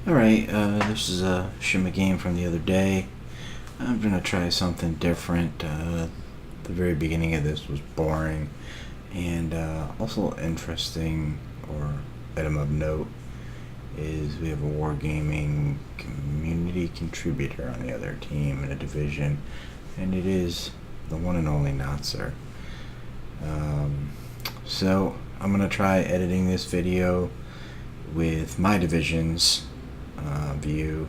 Alright, this is a Shima game from the other day. I'm gonna try something different. The very beginning of this was boring, and also interesting, or item of note, is we have a wargaming community contributor on the other team in a division, and it is the one and only Notser. So I'm gonna try editing this video with my division's view,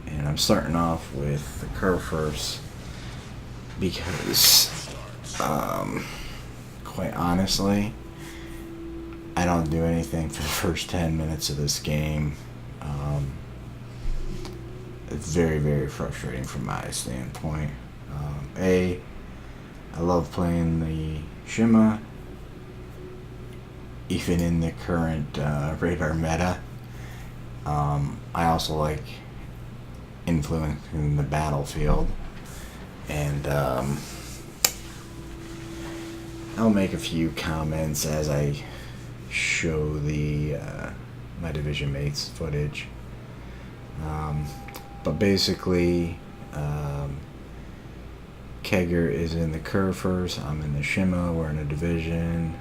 and I'm starting off with the curve first because quite honestly I don't do anything for the first 10 minutes of this game. It's very frustrating from my standpoint. I love playing the Shima even in the current radar meta. I also like influencing the battlefield, and I'll make a few comments as I show the my division mates footage. But basically, Kegger is in the Curvers, I'm in the Shima, we're in a division.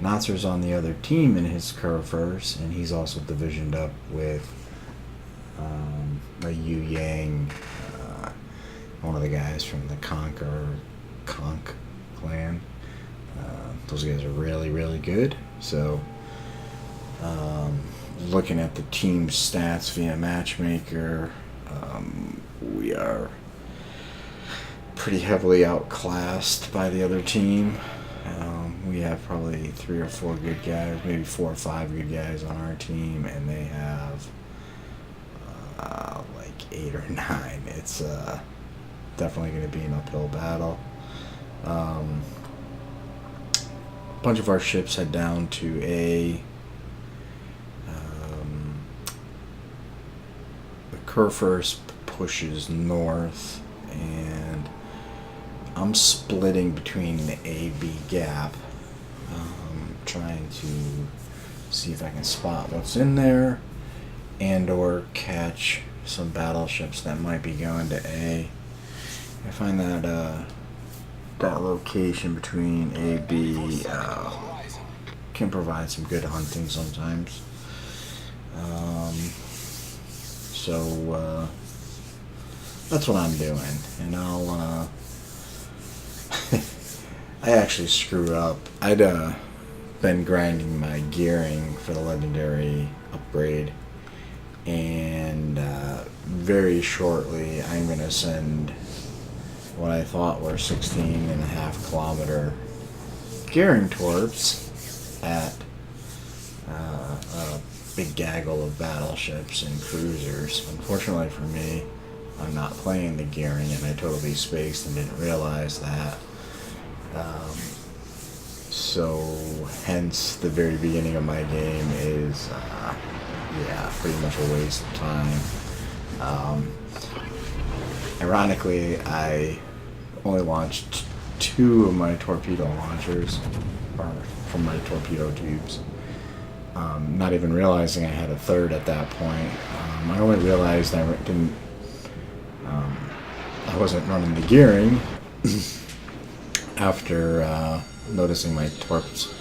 Notser's on the other team in his Curvers, and he's also divisioned up with a Yu Yang, one of the guys from the Conk clan. Those guys are really good. So, looking at the team stats via Matchmaker, we are pretty heavily outclassed by the other team. We have probably 3 or 4 good guys, maybe 4 or 5 good guys on our team, and they have like 8 or 9. It's definitely going to be an uphill battle. A bunch of our ships head down to A. The Curvers pushes north, and I'm splitting between the A-B gap, trying to see if I can spot what's in there and or catch some battleships that might be going to A. I find that that location between A, B can provide some good hunting sometimes. So that's what I'm doing, and I'll I actually screwed up. I'd been grinding my gearing for the legendary upgrade, and very shortly I'm going to send what I thought were 16.5 kilometer gearing torps at a big gaggle of battleships and cruisers. Unfortunately for me, I'm not playing the gearing, and I totally spaced and didn't realize that. So hence the very beginning of my game is pretty much a waste of time. Ironically, I only launched 2 of my torpedo launchers from my torpedo tubes, not even realizing I had a third at that point. I only realized I wasn't running the gearing after noticing my torps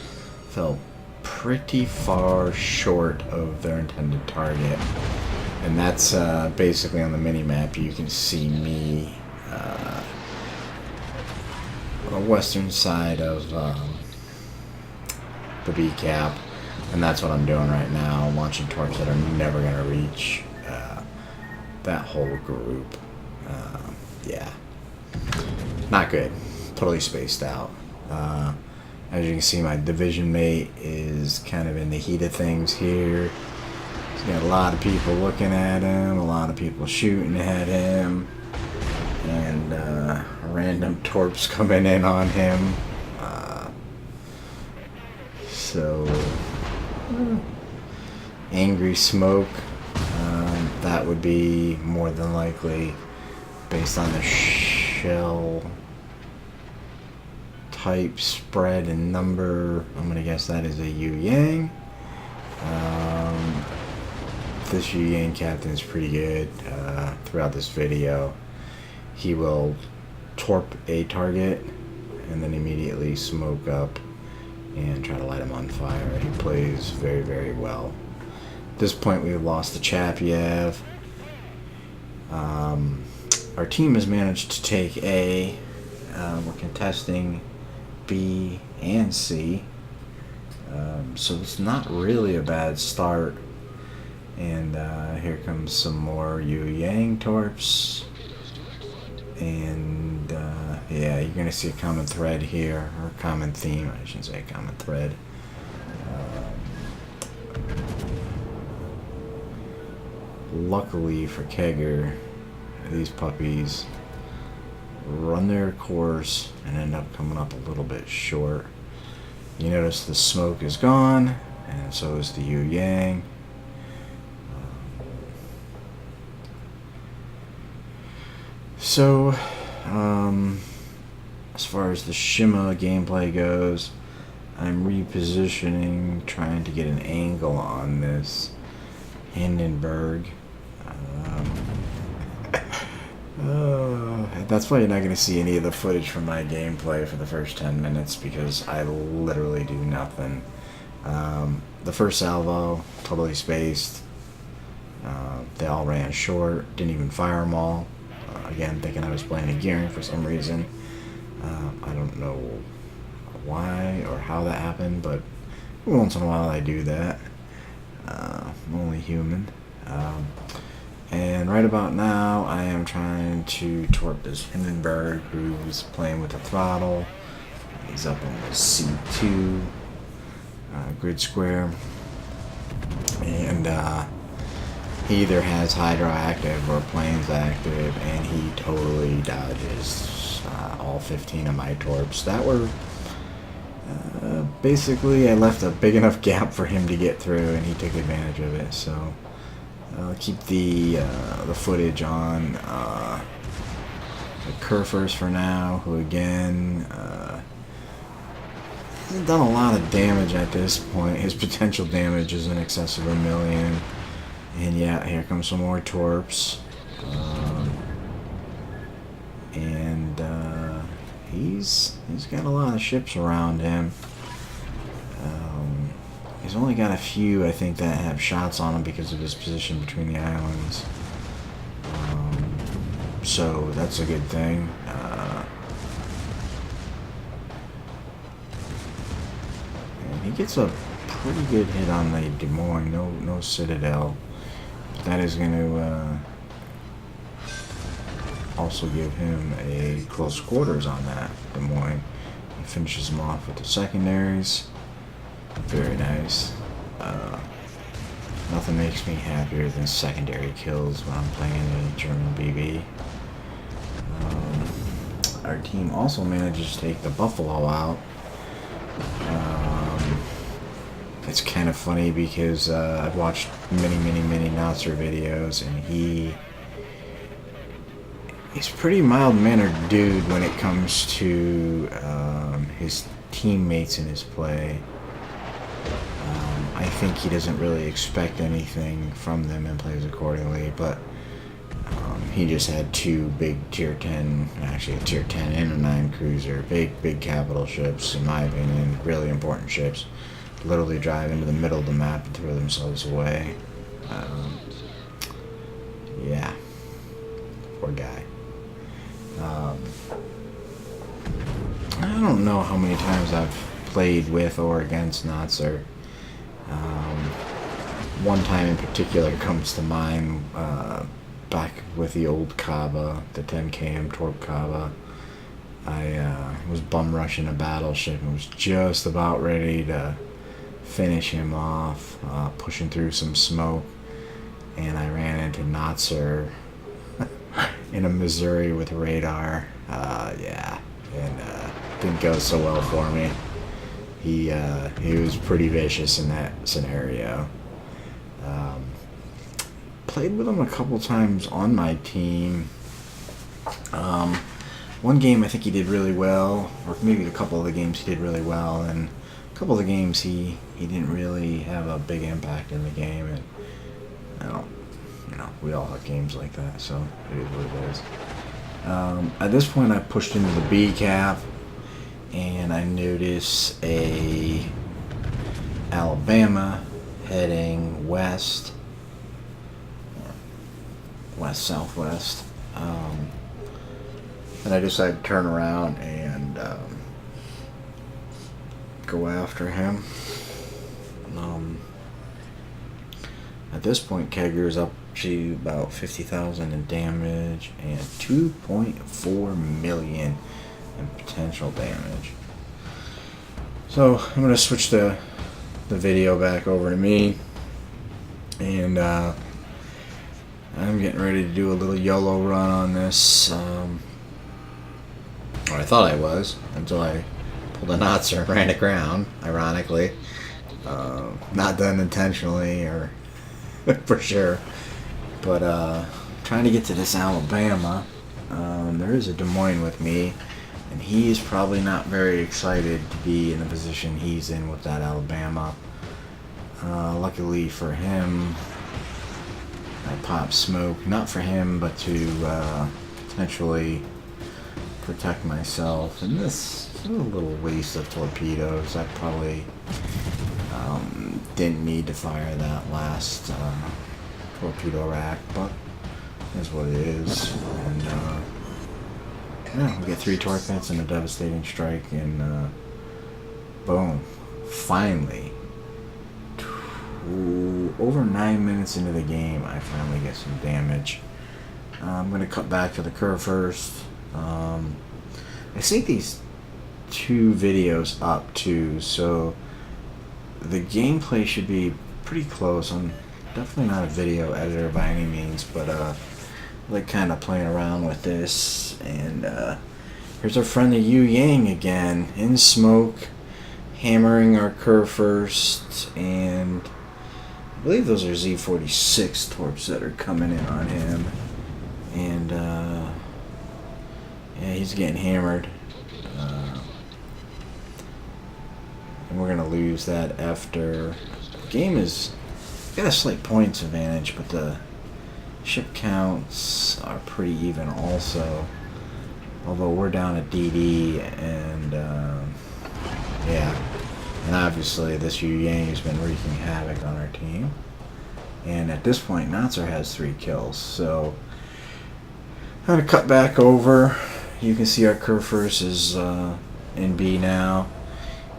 fell pretty far short of their intended target. And that's basically on the mini-map. You can see me on the western side of the B cap, and that's what I'm doing right now, launching torps that are never going to reach that whole group. Yeah, not good. Totally spaced out. As you can see, my division mate is kind of in the heat of things here. He's got a lot of people looking at him, a lot of people shooting at him, and random torps coming in on him. Angry smoke, that would be more than likely, based on the shell type, spread, and number, I'm gonna guess that is a Yu Yang. this Yu Yang captain is pretty good throughout this video. He will torp a target and then immediately smoke up and try to light him on fire. He plays very, very well. At this point, we've lost the Chapyev. Our team has managed to take A. We're contesting B and C. So it's not really a bad start. And here comes some more Yu Yang torps. And yeah, you're going to see a common thread here, or a common theme. I shouldn't say a common thread. Luckily for Kegger, these puppies run their course and end up coming up a little bit short. You notice the smoke is gone, and so is the Yu Yang. So, as far as the Shima gameplay goes, I'm repositioning, trying to get an angle on this Hindenburg. That's why you're not going to see any of the footage from my gameplay for the first 10 minutes, because I literally do nothing. The first salvo, totally spaced. They all ran short, didn't even fire them all. Again, thinking I was playing a gearing for some reason. I don't know why or how that happened, but once in a while I do that. I'm only human. And right about now, I am trying to torp this Hindenburg, who's playing with the throttle. He's up in the C2 grid square. And he either has Hydro active or Planes active, and he totally dodges all 15 of my torps. That were basically, I left a big enough gap for him to get through, and he took advantage of it. So I'll keep the footage on the Kerfers for now, who again hasn't done a lot of damage at this point. His potential damage is in excess of 1 million. And yeah, here comes some more torps. And he's got a lot of ships around him. He's only got a few, I think, that have shots on him because of his position between the islands. So that's a good thing. And he gets a pretty good hit on the Des Moines. No Citadel. That is going to also give him a close quarters on that Des Moines. He finishes him off with the secondaries. Very nice. Nothing makes me happier than secondary kills when I'm playing a German BB. Our team also manages to take the Buffalo out. It's kind of funny because I've watched many Notser videos, and he's a pretty mild-mannered dude when it comes to his teammates in his play. I think he doesn't really expect anything from them and plays accordingly, but he just had two big tier 10, actually a tier 10 and a 9 cruiser, big capital ships, in my opinion, really important ships, literally drive into the middle of the map and throw themselves away. Yeah, poor guy. I don't know how many times I've played with or against Notser. One time in particular comes to mind, back with the old Kaba, the 10 km Torp Kaba. I was bum rushing a battleship and was just about ready to finish him off, pushing through some smoke, and I ran into Notser in a Missouri with radar. Yeah, and didn't go so well for me. He was pretty vicious in that scenario. Played with him a couple times on my team. One game I think he did really well, or maybe a couple of the games he did really well, and a couple of the games he didn't really have a big impact in the game. And I don't, you know, we all have games like that, so it is what it is. At this point, I pushed into the B cap, and I notice a Alabama heading west, southwest, and I decided to turn around and go after him. At this point, Kegger is up to about 50,000 in damage and 2.4 million in potential damage. So I'm gonna switch the video back over to me, and I'm getting ready to do a little YOLO run on this. Or I thought I was, until I pulled a Notser and ran aground, ironically. Not done intentionally, or for sure. But trying to get to this Alabama. There is a Des Moines with me, and he's probably not very excited to be in the position he's in with that Alabama. Luckily for him, I popped smoke, not for him, but to potentially protect myself. And this is a little waste of torpedoes. I probably didn't need to fire that last torpedo rack, but is what it is. And yeah, we get 3 torp hits and a devastating strike, and boom, finally, over 9 minutes into the game, I finally get some damage. I'm going to cut back to the curve first. I sync these 2 videos up too, so the gameplay should be pretty close. I'm definitely not a video editor by any means, but I like kind of playing around with this. And here's our friend the Yu Yang again, in smoke, hammering our curve first, and I believe those are Z46 torps that are coming in on him. And yeah, he's getting hammered. And we're going to lose that after. The game is got a slight points advantage, but the ship counts are pretty even also. Although we're down at DD, and yeah. And obviously this Yu Yang has been wreaking havoc on our team. And at this point, Notser has 3 kills. So I'm going to cut back over. You can see our curve first is in B now.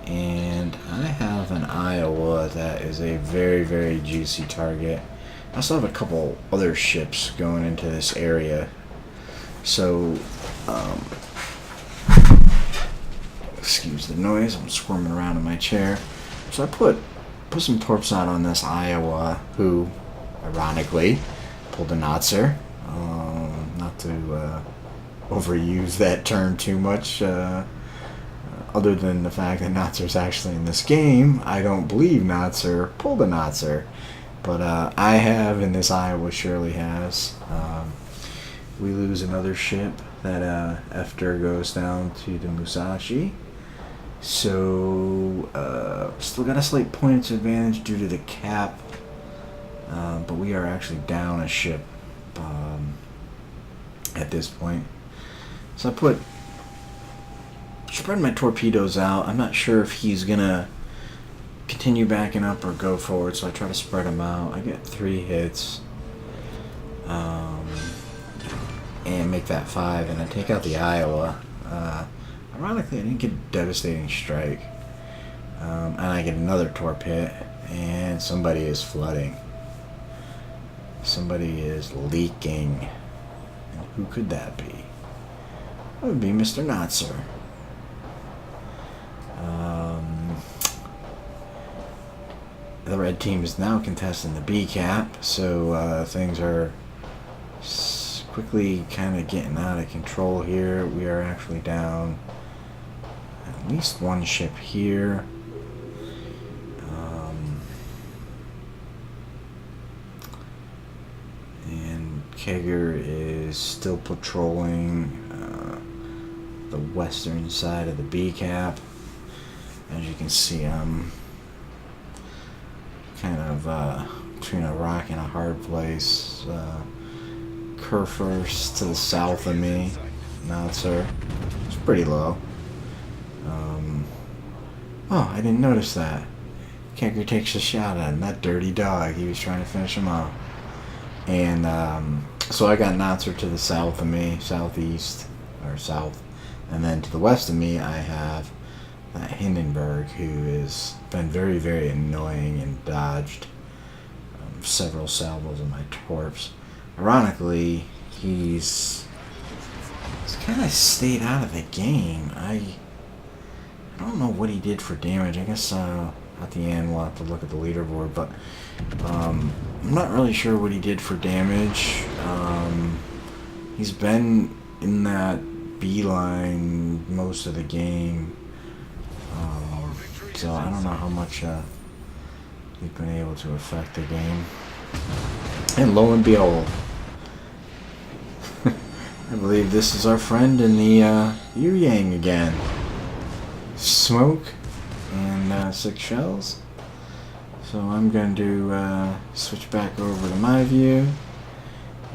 And I have an Iowa that is a very, very juicy target. I also have a couple other ships going into this area. So, excuse the noise, I'm squirming around in my chair. So I put some torps out on this Iowa, who, ironically, pulled a Notser. Not to overuse that term too much, other than the fact that Notser's actually in this game. I don't believe Notser pulled a Notser, but I have, and this Iowa surely has. We lose another ship that after goes down to the Musashi. So still got a slight points advantage due to the cap, but we are actually down a ship at this point. So I spread my torpedoes out. I'm not sure if he's gonna continue backing up or go forward, so I try to spread them out. I get 3 hits, and make that 5, and I take out the Iowa. Ironically, I didn't get a devastating strike, and I get another torp hit, and somebody is flooding. Somebody is leaking. And who could that be? That would be Mr. Notser. The red team is now contesting the B cap, so things are quickly kind of getting out of control here. We are actually down at least 1 ship here. And Kegger is still patrolling the western side of the B cap. As you can see, I'm kind of between a rock and a hard place. Kerfurst to the south of me. Notser. It's pretty low. Oh, I didn't notice that. Kegger takes a shot at him. That dirty dog. He was trying to finish him off. And so I got Notser to the south of me, southeast, or south. And then to the west of me, I have that Hindenburg, who has been very, very annoying and dodged several salvos of my torps. Ironically, he's kind of stayed out of the game. I don't know what he did for damage. I guess at the end we'll have to look at the leaderboard, but I'm not really sure what he did for damage. He's been in that beeline most of the game, so I don't know how much he's been able to affect the game. And lo and behold, I believe this is our friend in the Yu Yang again. Smoke and 6 shells. So I'm going to switch back over to my view.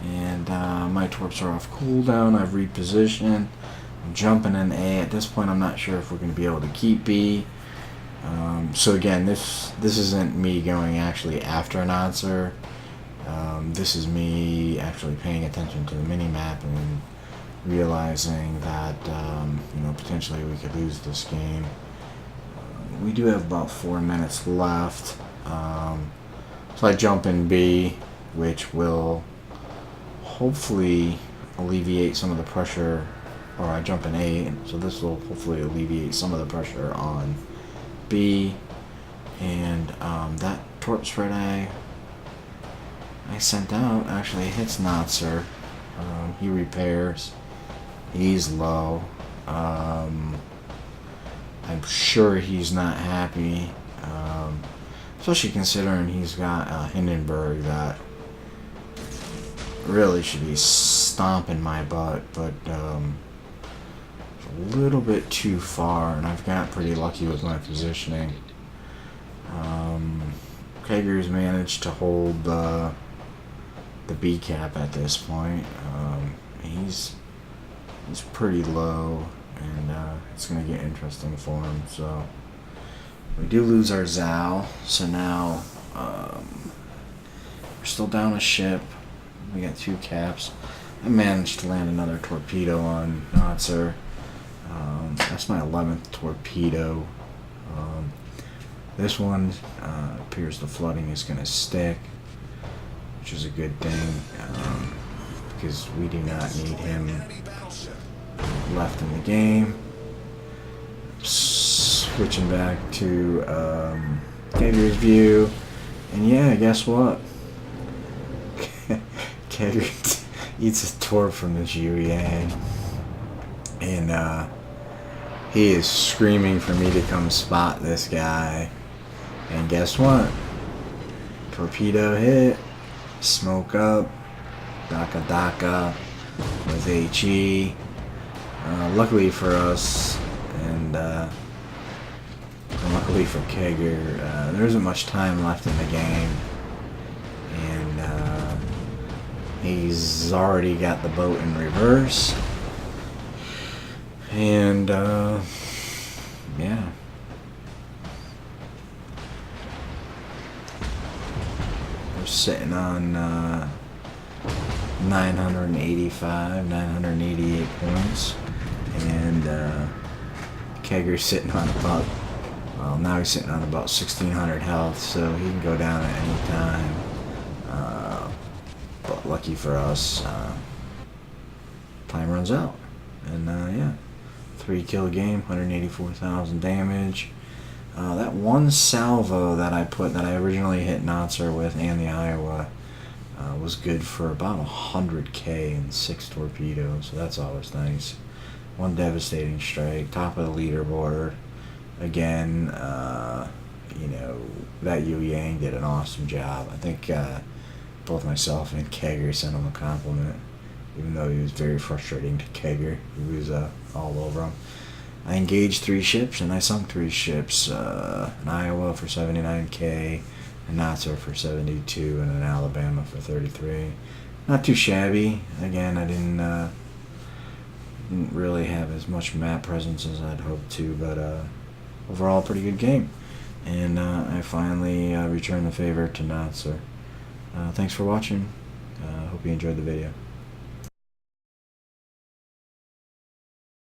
And my torps are off cooldown. I've repositioned. I'm jumping in A. At this point, I'm not sure if we're going to be able to keep B. So again, this isn't me going actually after an Notser. This is me actually paying attention to the mini-map and realizing that potentially we could lose this game. We do have about 4 minutes left. So I jump in B, which will hopefully alleviate some of the pressure, or I jump in A, so this will hopefully alleviate some of the pressure on B. And that torp spread I sent out actually hits Notser. He repairs. He's low. I'm sure he's not happy, especially considering he's got Hindenburg that really should be stomping my butt, but it's a little bit too far, and I've got pretty lucky with my positioning. Kegger's managed to hold the B cap at this point. He's pretty low, and it's going to get interesting for him. So we do lose our Zal, so now we're still down a ship. We got 2 caps. I managed to land another torpedo on Notser. That's my 11th torpedo. This one appears the flooding is going to stick, which is a good thing, because we do not need him left in the game. Switching back to Kegger's view, and yeah, guess what? Kegger eats a torp from this Yu Yang, and he is screaming for me to come spot this guy. And guess what? Torpedo hit, smoke up, Daka with HE. Luckily for us, and luckily for Kegger, there isn't much time left in the game, and he's already got the boat in reverse, and yeah. We're sitting on 985, 988 points, and Kegger's sitting on about, well, now he's sitting on about 1600 health, so he can go down at any time. But lucky for us, time runs out, and yeah, 3-kill game, 184,000 damage. That one salvo that I originally hit Notser with and the Iowa was good for about 100k and 6 torpedoes, so that's always nice. One devastating strike, top of the leaderboard. Again, that Yu Yang did an awesome job. I think both myself and Kegger sent him a compliment, even though he was very frustrating to Kegger. He was all over him. I engaged 3 ships and I sunk 3 ships. An Iowa for 79k, a Notser for 72, and an Alabama for 33. Not too shabby. Again, I didn't really have as much map presence as I'd hoped to, but overall, pretty good game. And I finally returned the favor to Notser. Thanks for watching. Hope you enjoyed the video.